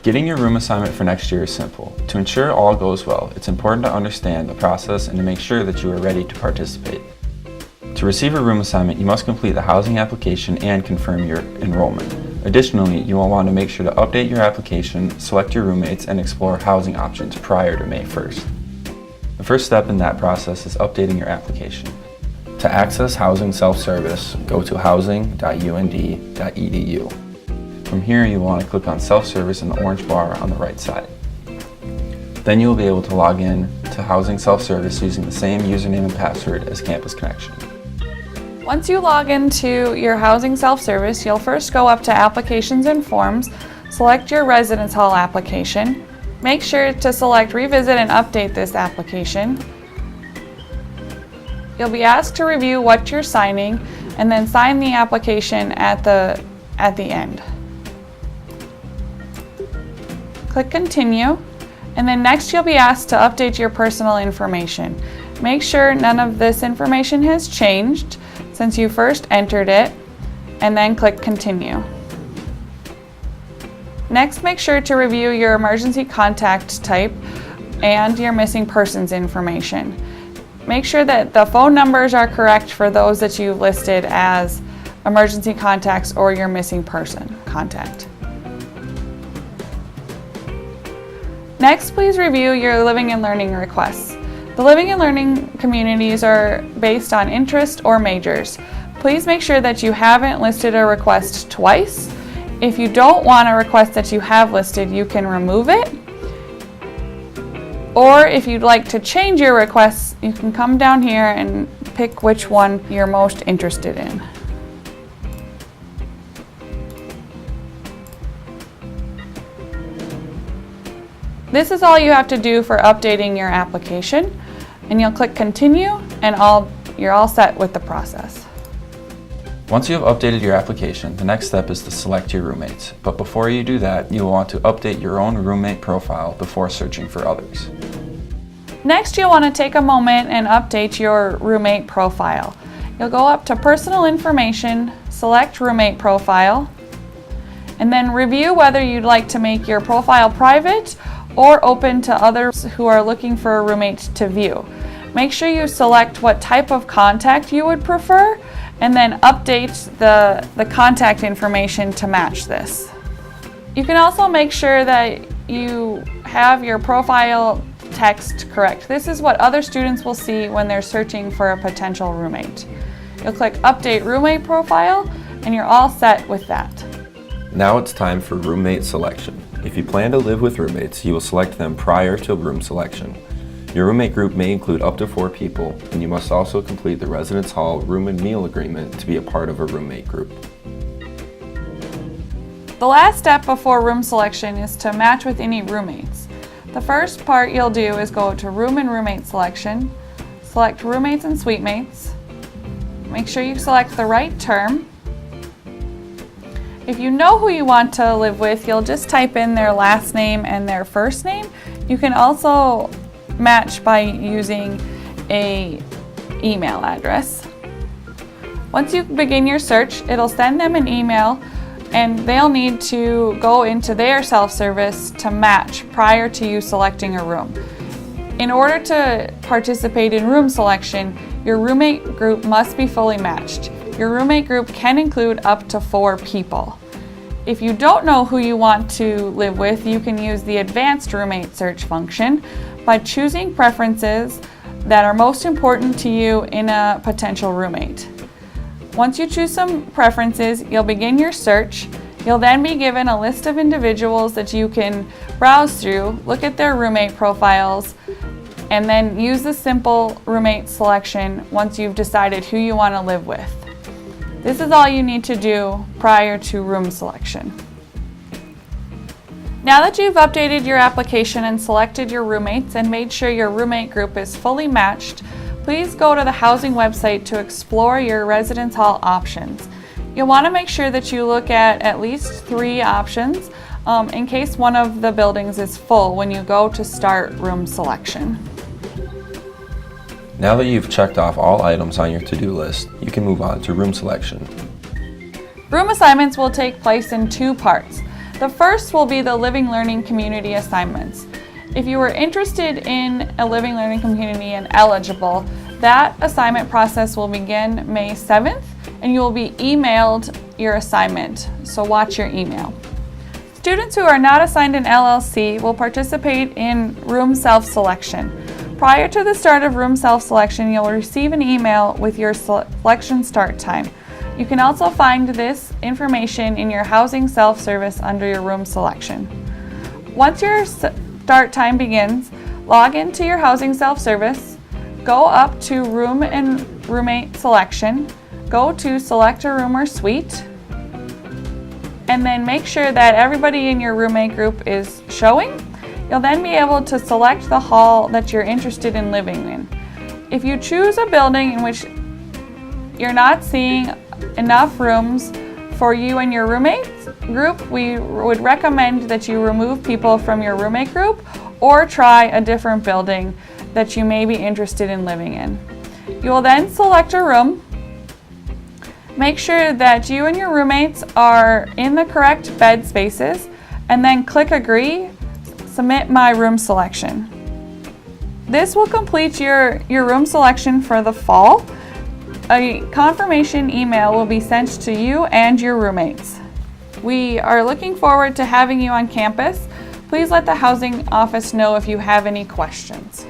Getting your room assignment for next year is simple. To ensure all goes well, it's important to understand the process and to make sure that you are ready to participate. To receive a room assignment, you must complete the housing application and confirm your enrollment. Additionally, you will want to make sure to update your application, select your roommates, and explore housing options prior to May 1st. The first step in that process is updating your application. To access Housing Self-Service, go to housing.und.edu. From here, you will want to click on Self-Service in the orange bar on the right side. Then you will be able to log in to Housing Self-Service using the same username and password as Campus Connection. Once you log into your Housing Self-Service, you'll first go up to Applications and Forms, select your Residence Hall application. Make sure to select Revisit and update this application. You'll be asked to review what you're signing and then sign the application at the end. Click Continue, and then next you'll be asked to update your personal information. Make sure none of this information has changed since you first entered it, and then click Continue. Next, make sure to review your emergency contact type and your missing persons information. Make sure that the phone numbers are correct for those that you've listed as emergency contacts or your missing person contact. Next, please review your living and learning requests. The living and learning communities are based on interest or majors. Please make sure that you haven't listed a request twice. If you don't want a request that you have listed, you can remove it. Or if you'd like to change your requests, you can come down here and pick which one you're most interested in. This is all you have to do for updating your application, and you'll click Continue, and you're all set with the process. Once you have updated your application, the next step is to select your roommates. But before you do that, you will want to update your own roommate profile before searching for others. Next, you'll want to take a moment and update your roommate profile. You'll go up to Personal Information, select Roommate Profile, and then review whether you'd like to make your profile private or open to others who are looking for a roommate to view. Make sure you select what type of contact you would prefer, and then update the contact information to match this. You can also make sure that you have your profile text correct. This is what other students will see when they're searching for a potential roommate. You'll click Update Roommate Profile, and you're all set with that. Now it's time for roommate selection. If you plan to live with roommates, you will select them prior to room selection. Your roommate group may include up to 4 people, and you must also complete the Residence Hall room and meal agreement to be a part of a roommate group. The last step before room selection is to match with any roommates. The first part you'll do is go to Room and Roommate Selection, select Roommates and Suitemates, make sure you select the right term. If you know who you want to live with, you'll just type in their last name and their first name. You can also match by using an email address. Once you begin your search, it'll send them an email, and they'll need to go into their self-service to match prior to you selecting a room. In order to participate in room selection, your roommate group must be fully matched. Your roommate group can include up to 4 people. If you don't know who you want to live with, you can use the advanced roommate search function by choosing preferences that are most important to you in a potential roommate. Once you choose some preferences, you'll begin your search. You'll then be given a list of individuals that you can browse through, look at their roommate profiles, and then use the simple roommate selection once you've decided who you want to live with. This is all you need to do prior to room selection. Now that you've updated your application and selected your roommates and made sure your roommate group is fully matched, please go to the housing website to explore your residence hall options. You'll want to make sure that you look at least 3 options in case one of the buildings is full when you go to start room selection. Now that you've checked off all items on your to-do list, you can move on to room selection. Room assignments will take place in 2 parts. The first will be the Living Learning Community assignments. If you are interested in a Living Learning Community and eligible, that assignment process will begin May 7th and you will be emailed your assignment, so watch your email. Students who are not assigned an LLC will participate in room self-selection. Prior to the start of room self-selection, you'll receive an email with your selection start time. You can also find this information in your housing self-service under your room selection. Once your start time begins, log into your housing self-service, go up to room and roommate selection, go to select a room or suite, and then make sure that everybody in your roommate group is showing. You'll then be able to select the hall that you're interested in living in. If you choose a building in which you're not seeing enough rooms for you and your roommates group, we would recommend that you remove people from your roommate group or try a different building that you may be interested in living in. You will then select a room. Make sure that you and your roommates are in the correct bed spaces, and then click agree, submit my room selection. This will complete your room selection for the fall. A confirmation email will be sent to you and your roommates. We are looking forward to having you on campus. Please let the housing office know if you have any questions.